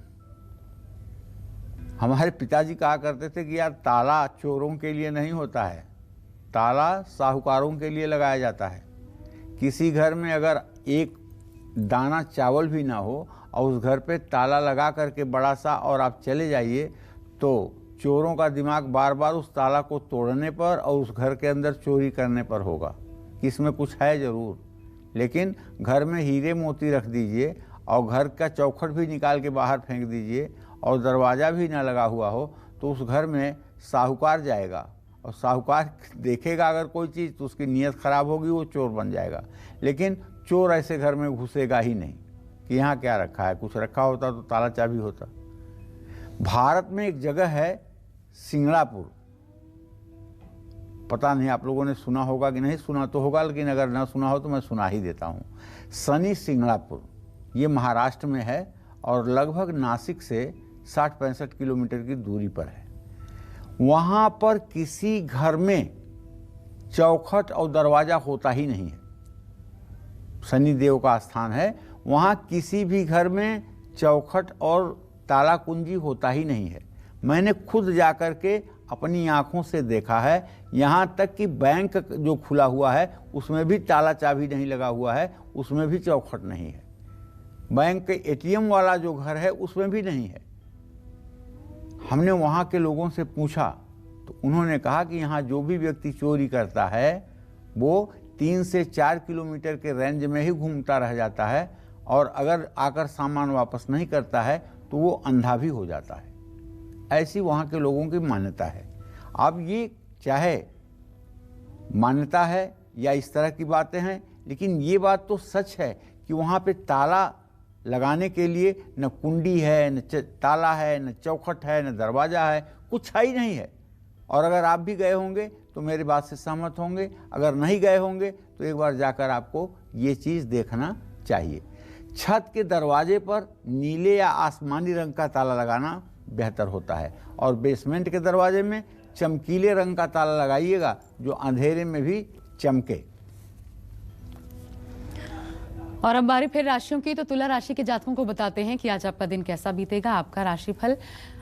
हमारे पिताजी कहा करते थे कि यार ताला चोरों के लिए नहीं होता है, ताला साहूकारों के लिए लगाया जाता है। किसी घर में अगर एक दाना चावल भी ना हो और उस घर पे ताला लगा करके बड़ा सा और आप चले जाइए तो चोरों का दिमाग बार बार उस ताला को तोड़ने पर और उस घर के अंदर चोरी करने पर होगा। इसमें कुछ है ज़रूर, लेकिन घर में हीरे मोती रख दीजिए और घर का चौखट भी निकाल के बाहर फेंक दीजिए और दरवाज़ा भी ना लगा हुआ हो तो उस घर में साहूकार जाएगा और साहूकार देखेगा अगर कोई चीज़ तो उसकी नीयत ख़राब होगी, वो चोर बन जाएगा। लेकिन चोर ऐसे घर में घुसेगा ही नहीं कि यहाँ क्या रखा है, कुछ रखा होता तो ताला चाबी होता। भारत में एक जगह है सिंगड़ापुर, पता नहीं आप लोगों ने सुना होगा कि नहीं, सुना तो होगा, लेकिन अगर ना सुना हो तो मैं सुना ही देता हूँ। शनि सिंगड़ापुर, ये महाराष्ट्र में है और लगभग नासिक से 60-65 किलोमीटर की दूरी पर है। वहाँ पर किसी घर में चौखट और दरवाज़ा होता ही नहीं है। शनिदेव का स्थान है, वहाँ किसी भी घर में चौखट और ताला कुंजी होता ही नहीं है। मैंने खुद जाकर के अपनी आँखों से देखा है, यहाँ तक कि बैंक जो खुला हुआ है उसमें भी ताला चाबी नहीं लगा हुआ है, उसमें भी चौखट नहीं है। बैंक के एटीएम वाला जो घर है उसमें भी नहीं है। हमने वहाँ के लोगों से पूछा तो उन्होंने कहा कि यहाँ जो भी व्यक्ति चोरी करता है वो 3 से 4 किलोमीटर के रेंज में ही घूमता रह जाता है, और अगर आकर सामान वापस नहीं करता है तो वो अंधा भी हो जाता है। ऐसी वहाँ के लोगों की मान्यता है। अब ये चाहे मान्यता है या इस तरह की बातें हैं, लेकिन ये बात तो सच है कि वहाँ पे ताला लगाने के लिए न कुंडी है, न ताला है, न चौखट है, न दरवाज़ा है, कुछ ही नहीं है। और अगर आप भी गए होंगे तो मेरी बात से सहमत होंगे, अगर नहीं गए होंगे तो एक बार जाकर आपको ये चीज़ देखना चाहिए। छत के दरवाजे पर नीले या आसमानी रंग का ताला लगाना बेहतर होता है, और बेसमेंट के दरवाजे में चमकीले रंग का ताला लगाइएगा जो अंधेरे में भी चमके। और अब बारी फिर राशियों की, तो तुला राशि के जातकों को बताते हैं कि आज आपका दिन कैसा बीतेगा। आपका राशिफल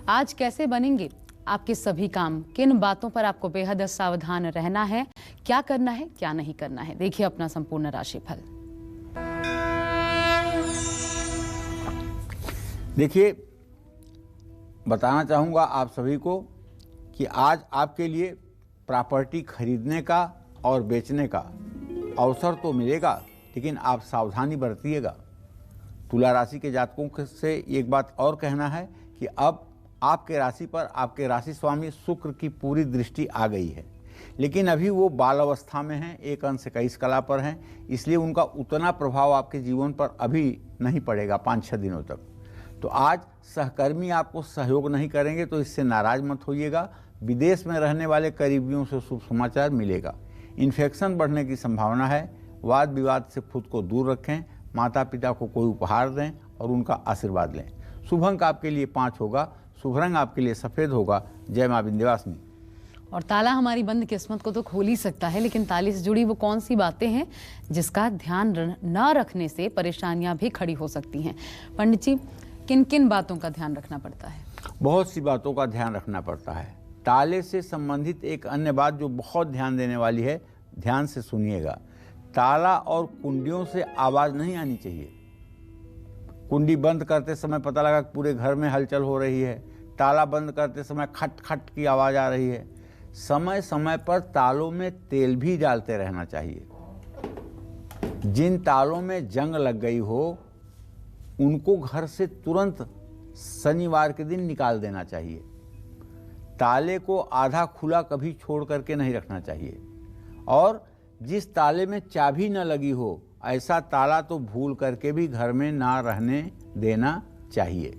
आज कैसे बनेंगे आपके सभी काम, किन बातों पर आपको बेहद सावधान रहना है, क्या करना है क्या नहीं करना है। देखिए अपना संपूर्ण राशिफल। देखिए, बताना चाहूँगा आप सभी को कि आज आपके लिए प्रॉपर्टी खरीदने का और बेचने का अवसर तो मिलेगा, लेकिन आप सावधानी बरतिएगा। तुला राशि के जातकों से एक बात और कहना है कि अब आपके राशि पर आपके राशि स्वामी शुक्र की पूरी दृष्टि आ गई है, लेकिन अभी वो बाल अवस्था में हैं, 1 अंश 21 कला पर हैं, इसलिए उनका उतना प्रभाव आपके जीवन पर अभी नहीं पड़ेगा 5-6 दिनों तक। तो आज सहकर्मी आपको सहयोग नहीं करेंगे तो इससे नाराज मत होइएगा। विदेश में रहने वाले करीबियों से शुभ समाचार मिलेगा। इन्फेक्शन बढ़ने की संभावना है। वाद विवाद से खुद को दूर रखें। माता पिता को कोई उपहार दें और उनका आशीर्वाद लें। शुभ अंक आपके लिए 5 होगा। शुभ रंग आपके लिए सफ़ेद होगा। जय मां विंध्यवासिनी। और ताला हमारी बंद किस्मत को तो खोल ही सकता है, लेकिन ताले से जुड़ी वो कौन सी बातें हैं जिसका ध्यान न रखने से परेशानियां भी खड़ी हो सकती हैं। पंडित जी, किन किन बातों का ध्यान रखना पड़ता है? बहुत सी बातों का ध्यान रखना पड़ता है। ताले से संबंधित एक अन्य बात जो बहुत ध्यान देने वाली है, ध्यान से सुनिएगा। ताला और कुंडियों से आवाज़ नहीं आनी चाहिए। कुंडी बंद करते समय पता लगा कि पूरे घर में हलचल हो रही है। ताला बंद करते समय खट खट की आवाज़ आ रही है। समय समय पर तालों में तेल भी डालते रहना चाहिए। जिन तालों में जंग लग गई हो उनको घर से तुरंत शनिवार के दिन निकाल देना चाहिए। ताले को आधा खुला कभी छोड़ करके नहीं रखना चाहिए। और जिस ताले में चाबी न लगी हो ऐसा ताला तो भूल करके भी घर में ना रहने देना चाहिए।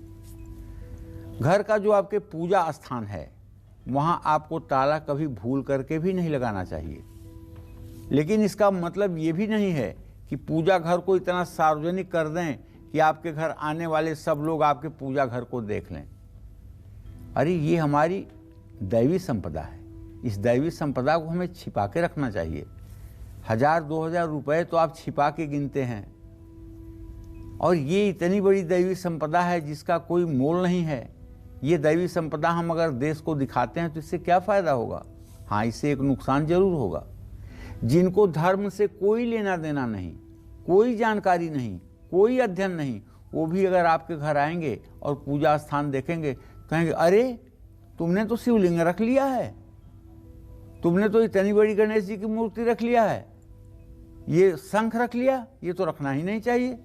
घर का जो आपके पूजा स्थान है वहाँ आपको ताला कभी भूल करके भी नहीं लगाना चाहिए। लेकिन इसका मतलब ये भी नहीं है कि पूजा घर को इतना सार्वजनिक कर दें कि आपके घर आने वाले सब लोग आपके पूजा घर को देख लें। अरे ये हमारी दैवी संपदा है। इस दैवी संपदा को हमें छिपा के रखना चाहिए। 1000-2000 रुपए तो आप छिपा के गिनते हैं, और ये इतनी बड़ी दैवी संपदा है जिसका कोई मोल नहीं है। ये दैवी संपदा हम अगर देश को दिखाते हैं तो इससे क्या फ़ायदा होगा? हाँ, इससे एक नुकसान जरूर होगा। जिनको धर्म से कोई लेना देना नहीं, कोई जानकारी नहीं, कोई अध्ययन नहीं, वो भी अगर आपके घर आएंगे और पूजा स्थान देखेंगे कहेंगे, अरे तुमने तो शिवलिंग रख लिया है, तुमने तो इतनी बड़ी गणेश जी की मूर्ति रख लिया है, ये शंख रख लिया, ये तो रखना ही नहीं चाहिए।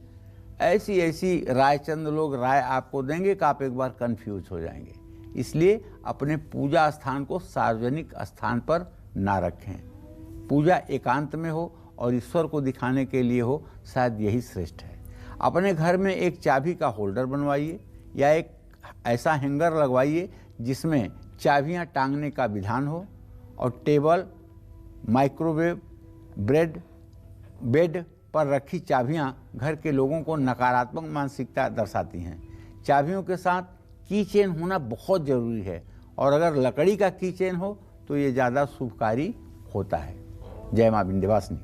ऐसी ऐसी राय चंद लोग राय आपको देंगे कि आप एक बार कंफ्यूज हो जाएंगे। इसलिए अपने पूजा स्थान को सार्वजनिक स्थान पर ना रखें। पूजा एकांत में हो और ईश्वर को दिखाने के लिए हो, शायद यही श्रेष्ठ है। अपने घर में एक चाबी का होल्डर बनवाइए या एक ऐसा हैंगर लगवाइए जिसमें चाबियां टांगने का विधान हो, और टेबल, माइक्रोवेव, बेड पर रखी चाबियां घर के लोगों को नकारात्मक मानसिकता दर्शाती हैं। चाबियों के साथ की चेन होना बहुत ज़रूरी है, और अगर लकड़ी का की चेन हो तो ये ज़्यादा शुभकारी होता है। जय माँ विंध्यवासिनी।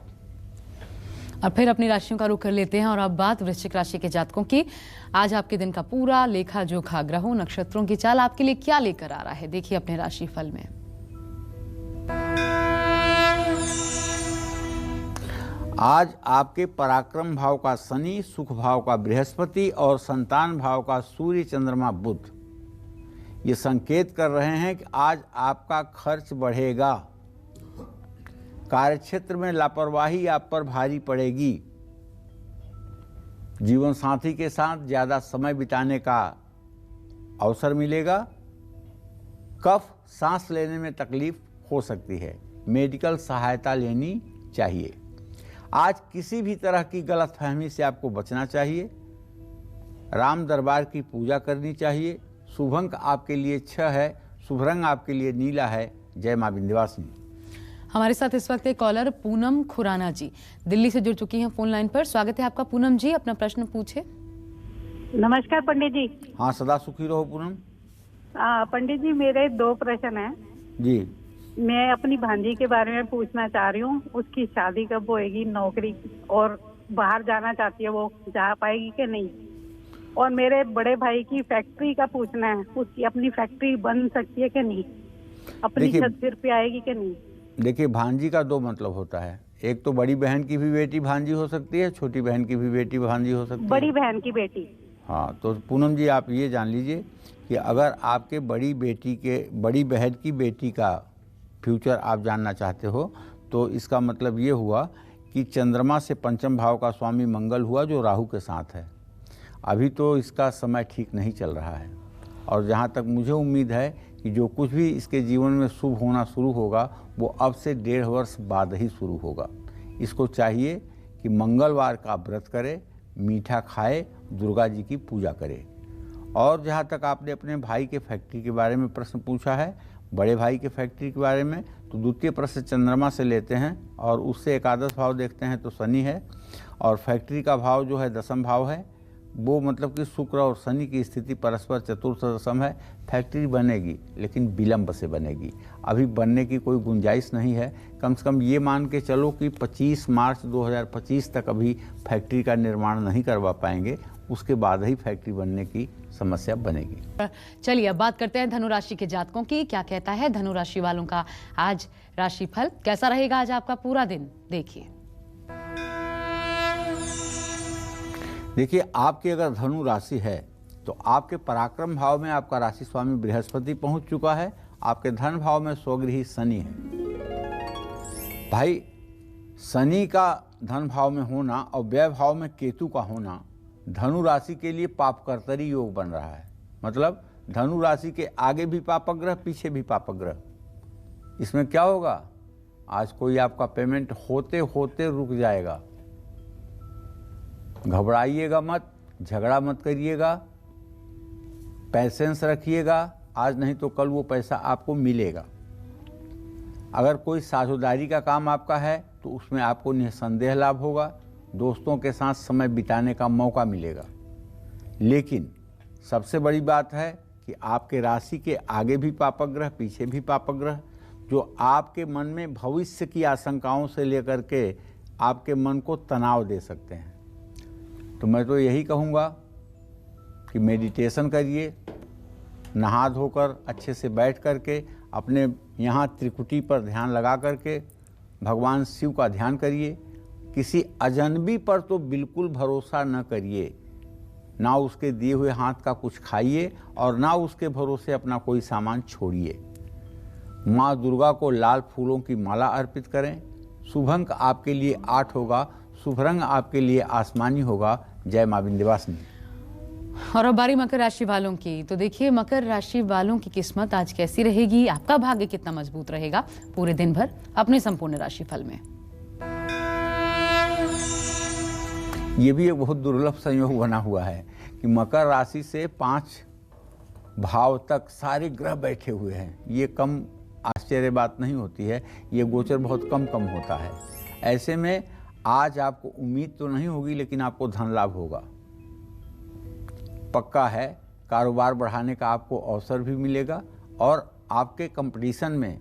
और फिर अपनी राशियों का रुख कर लेते हैं और अब बात वृश्चिक राशि के जातकों की। आज आपके दिन का पूरा लेखा जोखा ग्रहों नक्षत्रों की चाल आपके लिए क्या लेकर आ रहा है, देखिए अपने राशि फल में। आज आपके पराक्रम भाव का शनि, सुख भाव का बृहस्पति और संतान भाव का सूर्य चंद्रमा बुध ये संकेत कर रहे हैं कि आज आपका खर्च बढ़ेगा। कार्यक्षेत्र में लापरवाही आप पर भारी पड़ेगी। जीवन साथी के साथ ज़्यादा समय बिताने का अवसर मिलेगा। कफ सांस लेने में तकलीफ हो सकती है, मेडिकल सहायता लेनी चाहिए। आज किसी भी तरह की गलतफहमी से आपको बचना चाहिए। राम दरबार की पूजा करनी चाहिए। शुभ अंक आपके लिए 6 है, शुभ रंग आपके लिए नीला है। जय मां विंध्यवासिनी। हमारे साथ इस वक्त एक कॉलर पूनम खुराना जी दिल्ली से जुड़ चुकी हैं फोन लाइन पर। स्वागत है आपका पूनम जी, अपना प्रश्न पूछे। नमस्कार पंडित जी। हाँ, सदा सुखी रहो पूनम। पंडित जी, मेरे 2 प्रश्न हैं जी। मैं अपनी भांजी के बारे में पूछना चाह रही हूँ। उसकी शादी कब होएगी, नौकरी और बाहर जाना चाहती है, वो जा पाएगी कि नहीं। और मेरे बड़े भाई की फैक्ट्री का पूछना है, उसकी अपनी फैक्ट्री बन सकती है कि नहीं, अपनी छत सिर पे आएगी कि नहीं। देखिए, भांजी का 2 मतलब होता है। एक तो बड़ी बहन की भी बेटी भांजी हो सकती है, छोटी बहन की भी बेटी भांजी हो सकती है। बड़ी बहन की बेटी। हाँ, तो पूनम जी आप ये जान लीजिए कि अगर आपके बड़ी बहन की बेटी का फ्यूचर आप जानना चाहते हो तो इसका मतलब ये हुआ कि चंद्रमा से पंचम भाव का स्वामी मंगल हुआ जो राहु के साथ है। अभी तो इसका समय ठीक नहीं चल रहा है, और जहाँ तक मुझे उम्मीद है कि जो कुछ भी इसके जीवन में शुभ होना शुरू होगा वो अब से 1.5 वर्ष बाद ही शुरू होगा। इसको चाहिए कि मंगलवार का व्रत करे, मीठा खाए, दुर्गा जी की पूजा करे। और जहाँ तक आपने अपने भाई के फैक्ट्री के बारे में प्रश्न पूछा है, बड़े भाई के फैक्ट्री के बारे में, तो द्वितीय प्रश्न चंद्रमा से लेते हैं और उससे एकादश भाव देखते हैं तो शनि है, और फैक्ट्री का भाव जो है 10म भाव है। वो मतलब कि शुक्र और शनि की स्थिति परस्पर चतुर्थ दशम है। फैक्ट्री बनेगी लेकिन विलंब से बनेगी, अभी बनने की कोई गुंजाइश नहीं है। कम से कम ये मान के चलो कि 25 मार्च 2025 तक अभी फैक्ट्री का निर्माण नहीं करवा पाएंगे, उसके बाद ही फैक्ट्री बनने की समस्या बनेगी। चलिए अब बात करते हैं धनु राशि के जातकों की। क्या कहता है धनु राशि वालों का आज राशिफल, कैसा रहेगा आज आपका पूरा दिन, देखिए। देखिए, आपकी अगर धनु राशि है तो आपके पराक्रम भाव में आपका राशि स्वामी बृहस्पति पहुंच चुका है। आपके धन भाव में स्वगृही शनि है। भाई, शनि का धन भाव में होना और व्यय भाव में केतु का होना धनु राशि के लिए पापकर्तरी योग बन रहा है। मतलब धनु राशि के आगे भी पापग्रह, पीछे भी पापग्रह। इसमें क्या होगा, आज कोई आपका पेमेंट होते होते रुक जाएगा। घबराइएगा मत, झगड़ा मत करिएगा, पैसेंस रखिएगा। आज नहीं तो कल वो पैसा आपको मिलेगा। अगर कोई साझेदारी का काम आपका है तो उसमें आपको निसंदेह लाभ होगा। दोस्तों के साथ समय बिताने का मौका मिलेगा। लेकिन सबसे बड़ी बात है कि आपके राशि के आगे भी पापग्रह, पीछे भी पापग्रह, जो आपके मन में भविष्य की आशंकाओं से लेकर के आपके मन को तनाव दे सकते हैं। तो मैं तो यही कहूँगा कि मेडिटेशन करिए, नहा धोकर अच्छे से बैठ करके अपने यहाँ त्रिकुटी पर ध्यान लगा करके भगवान शिव का ध्यान करिए। किसी अजनबी पर तो बिल्कुल भरोसा न करिए, ना उसके दिए हुए हाथ का कुछ खाइए और ना उसके भरोसे अपना कोई सामान छोड़िए। माँ दुर्गा को लाल फूलों की माला अर्पित करें। शुभ अंक आपके लिए 8 होगा, शुभ रंग आपके लिए आसमानी होगा। जय मां विंध्यवासिनी। और अब बारी मकर राशि वालों की। तो देखिए मकर राशि वालों की किस्मत आज कैसी रहेगी, आपका भाग्य कितना मजबूत रहेगा पूरे दिन भर अपने संपूर्ण राशिफल में। ये भी एक बहुत दुर्लभ संयोग बना हुआ है कि मकर राशि से 5 भाव तक सारे ग्रह बैठे हुए हैं। ये कम आश्चर्य बात नहीं होती है, ये गोचर बहुत कम होता है। ऐसे में आज आपको उम्मीद तो नहीं होगी लेकिन आपको धन लाभ होगा, पक्का है। कारोबार बढ़ाने का आपको अवसर भी मिलेगा और आपके कंपटीशन में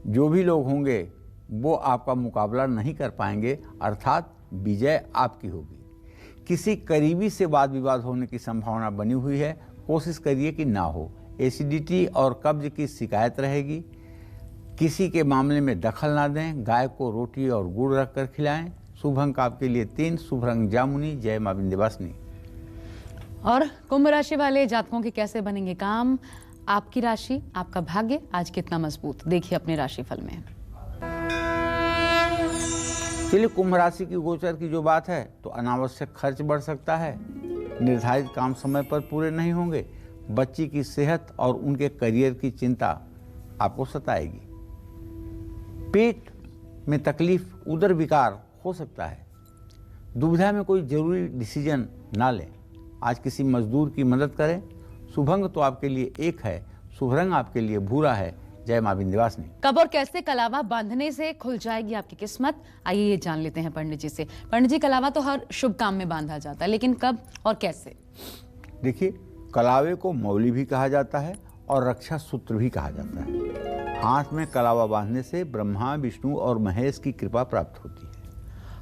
जो भी लोग होंगे वो आपका मुकाबला नहीं कर पाएंगे, अर्थात विजय आपकी होगी। किसी करीबी से वाद विवाद होने की संभावना बनी हुई है, कोशिश करिए कि ना हो। एसिडिटी और कब्ज की शिकायत रहेगी। किसी के मामले में दखल ना दें। गाय को रोटी और गुड़ रखकर खिलाएं। शुभ अंक आपके लिए 3, शुभ रंग जामुनी। जय मां विंध्यवासिनी। और कुंभ राशि वाले जातकों के कैसे बनेंगे काम, आपकी राशि, आपका भाग्य आज कितना मजबूत, देखिए अपने राशिफल में। चलिए, कुंभ राशि की गोचर की जो बात है तो अनावश्यक खर्च बढ़ सकता है। निर्धारित काम समय पर पूरे नहीं होंगे। बच्ची की सेहत और उनके करियर की चिंता आपको सताएगी। पेट में तकलीफ, उदर विकार हो सकता है। दुविधा में कोई जरूरी डिसीजन ना लें। आज किसी मजदूर की मदद करें। शुभ अंक तो आपके लिए 1 है, शुभ रंग आपके लिए भूरा है। जय मां विंध्यवासिनी। कब और कैसे कलावा बांधने से खुल जाएगी आपकी किस्मत, आइए ये जान लेते हैं पंडित जी से। पंडित जी, कलावा तो हर शुभ काम में बांधा जाता है, लेकिन कब और कैसे? देखिए, कलावे को मौली भी कहा जाता है और रक्षा सूत्र भी कहा जाता है। हाथ में कलावा बांधने से ब्रह्मा, विष्णु और महेश की कृपा प्राप्त होती है।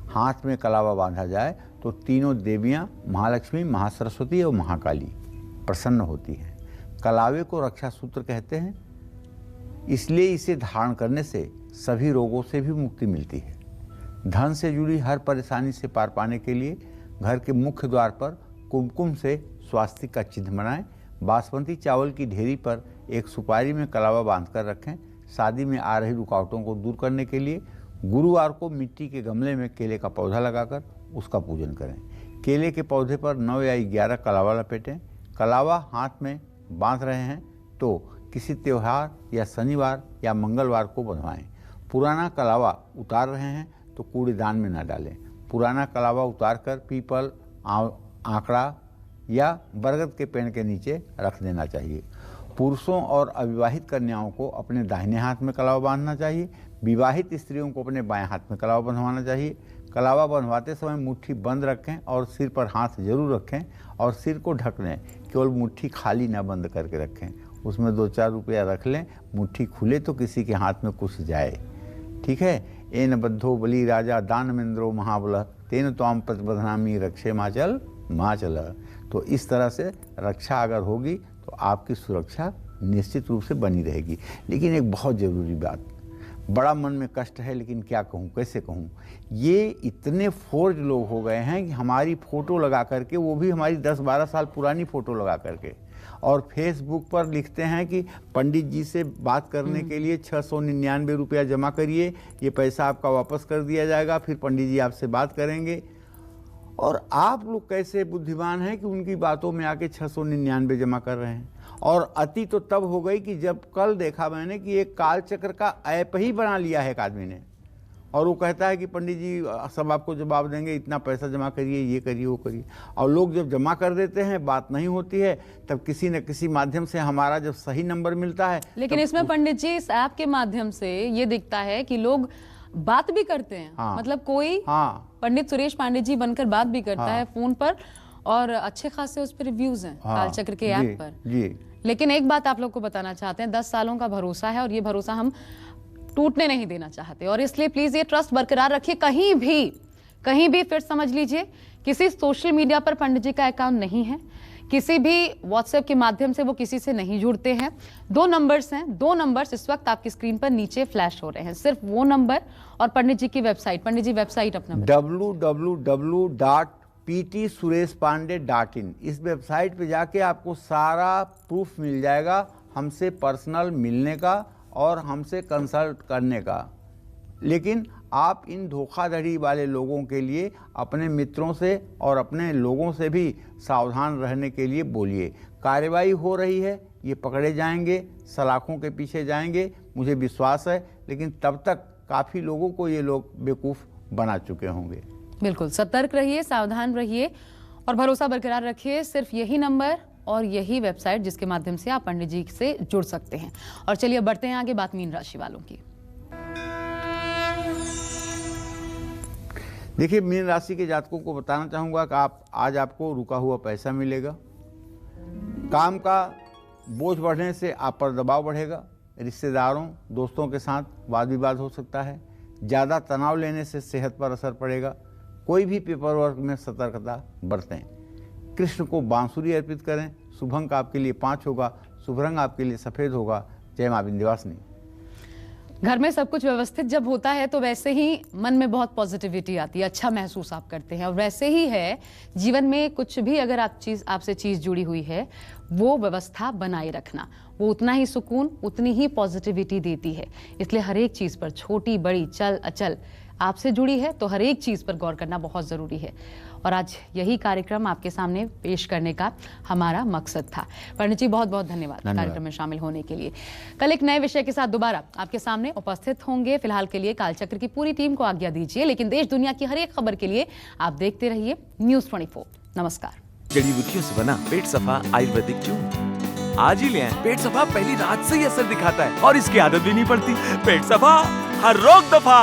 हाथ में कलावा बांधा जाए तो तीनों देवियां महालक्ष्मी, महासरस्वती और महाकाली प्रसन्न होती हैं। कलावे को रक्षा सूत्र कहते हैं, इसलिए इसे धारण करने से सभी रोगों से भी मुक्ति मिलती है। धन से जुड़ी हर परेशानी से पार पाने के लिए घर के मुख्य द्वार पर कुमकुम से स्वास्तिक का चिन्ह बनाएं। बासमती चावल की ढेरी पर एक सुपारी में कलावा बांधकर रखें। शादी में आ रही रुकावटों को दूर करने के लिए गुरुवार को मिट्टी के गमले में केले का पौधा लगाकर उसका पूजन करें। केले के पौधे पर 9 या 11 कलावा लपेटें। कलावा हाथ में बांध रहे हैं तो किसी त्यौहार या शनिवार या मंगलवार को बंधवाएं। पुराना कलावा उतार रहे हैं तो कूड़ेदान में न डालें। पुराना कलावा उतारकर पीपल, आंकड़ा या बरगद के पेड़ के नीचे रख देना चाहिए। पुरुषों और अविवाहित कन्याओं को अपने दाहिने हाथ में कलावा बांधना चाहिए। विवाहित स्त्रियों को अपने बाएं हाथ में कलावा बंधवाना चाहिए। कलावा बंधवाते समय मुट्ठी बंद रखें और सिर पर हाथ जरूर रखें और सिर को ढक लें। केवल मुट्ठी खाली न बंद करके रखें। उसमें 2-4 रुपया रख लें। मुट्ठी खुले तो किसी के हाथ में कुछ जाए। ठीक है। एन बद्धो बलि राजा दानमेंद्रो महाबल तेन त्वाम प्रतिबधनामी रक्षे माचल माचल। तो इस तरह से रक्षा अगर होगी तो आपकी सुरक्षा निश्चित रूप से बनी रहेगी। लेकिन एक बहुत ज़रूरी बात, बड़ा मन में कष्ट है लेकिन क्या कहूँ, कैसे कहूँ, ये इतने फोर्ज लोग हो गए हैं कि हमारी फ़ोटो लगा करके, वो भी हमारी 10-12 साल पुरानी फ़ोटो लगा करके, और फेसबुक पर लिखते हैं कि पंडित जी से बात करने के लिए 699 रुपया जमा करिए, ये पैसा आपका वापस कर दिया जाएगा, फिर पंडित जी आपसे बात करेंगे। और आप लोग कैसे बुद्धिमान हैं कि उनकी बातों में आके 699 जमा कर रहे हैं। और अति तो तब हो गई कि जब कल देखा मैंने कि एक कालचक्र का ऐप ही बना लिया है एक आदमी ने, और वो कहता है कि पंडित जी सब आपको जवाब देंगे, इतना पैसा जमा करिए, ये करिए, वो करिए। और लोग जब जमा कर देते हैं, बात नहीं होती है, तब किसी न किसी माध्यम से हमारा जब सही नंबर मिलता है। लेकिन इसमें पंडित जी इस ऐप के माध्यम से ये दिखता है कि लोग बात भी करते हैं। हाँ, मतलब कोई पंडित सुरेश पांडे जी बनकर बात भी करता है फोन पर, और अच्छे खासे उस पर रिव्यूज हैं कालचक्र के ऐप पर जी। लेकिन एक बात आप लोग को बताना चाहते हैं, 10 सालों का भरोसा है और ये भरोसा हम टूटने नहीं देना चाहते, और इसलिए प्लीज ये ट्रस्ट बरकरार रखिए। कहीं भी फिर समझ लीजिए, किसी सोशल मीडिया पर पंडित जी का अकाउंट नहीं है, किसी भी व्हाट्सएप के माध्यम से वो किसी से नहीं जुड़ते हैं। 2 नंबर्स हैं, 2 नंबर्स इस वक्त आपकी स्क्रीन पर नीचे फ्लैश हो रहे हैं, सिर्फ वो नंबर और पंडित जी की वेबसाइट। पंडित जी वेबसाइट अपना www.ptsureshpande.in। इस वेबसाइट पे जाके आपको सारा प्रूफ मिल जाएगा हमसे पर्सनल मिलने का और हमसे कंसल्ट करने का। लेकिन आप इन धोखाधड़ी वाले लोगों के लिए अपने मित्रों से और अपने लोगों से भी सावधान रहने के लिए बोलिए। कार्रवाई हो रही है, ये पकड़े जाएंगे, सलाखों के पीछे जाएंगे, मुझे विश्वास है। लेकिन तब तक काफ़ी लोगों को ये लोग बेवकूफ़ बना चुके होंगे। बिल्कुल सतर्क रहिए, सावधान रहिए और भरोसा बरकरार रखिए। सिर्फ यही नंबर और यही वेबसाइट जिसके माध्यम से आप पंडित जी से जुड़ सकते हैं। और चलिए बढ़ते हैं आगे, बात मीन राशि वालों की। देखिए, मीन राशि के जातकों को बताना चाहूँगा कि आपको रुका हुआ पैसा मिलेगा। काम का बोझ बढ़ने से आप पर दबाव बढ़ेगा। रिश्तेदारों दोस्तों के साथ वाद विवाद हो सकता है। ज़्यादा तनाव लेने से सेहत पर असर पड़ेगा। कोई भी पेपर वर्क में सतर्कता बरतें। कृष्ण को बांसुरी अर्पित करें। शुभ अंक आपके लिए 5 होगा। शुभ रंग आपके लिए सफ़ेद होगा। जय मां विंध्यवासिनी। घर में सब कुछ व्यवस्थित जब होता है तो वैसे ही मन में बहुत पॉजिटिविटी आती है, अच्छा महसूस आप करते हैं। और वैसे ही है जीवन में, कुछ भी अगर आपसे चीज़ जुड़ी हुई है वो व्यवस्था बनाए रखना, वो उतना ही सुकून, उतनी ही पॉजिटिविटी देती है। इसलिए हर एक चीज़ पर, छोटी बड़ी चल अचल आपसे जुड़ी है तो हर एक चीज़ पर गौर करना बहुत ज़रूरी है। और आज यही कार्यक्रम आपके सामने पेश करने का हमारा मकसद था। पंडित जी बहुत बहुत धन्यवाद कार्यक्रम में शामिल होने के लिए। कल एक नए विषय के साथ दोबारा आपके सामने उपस्थित होंगे। फिलहाल के लिए कालचक्र की पूरी टीम को आज्ञा दीजिए, लेकिन देश दुनिया की हर एक खबर के लिए आप देखते रहिए News 24। नमस्कार। जड़ी बूटियों से बना पेट सफा आयुर्वेदिक चूर्ण आज ही ले आएं। पेट सफा पहली रात से ही असर दिखाता है और इसकी आदत भी नहीं पड़ती। पेट सफा हर रोग दफा।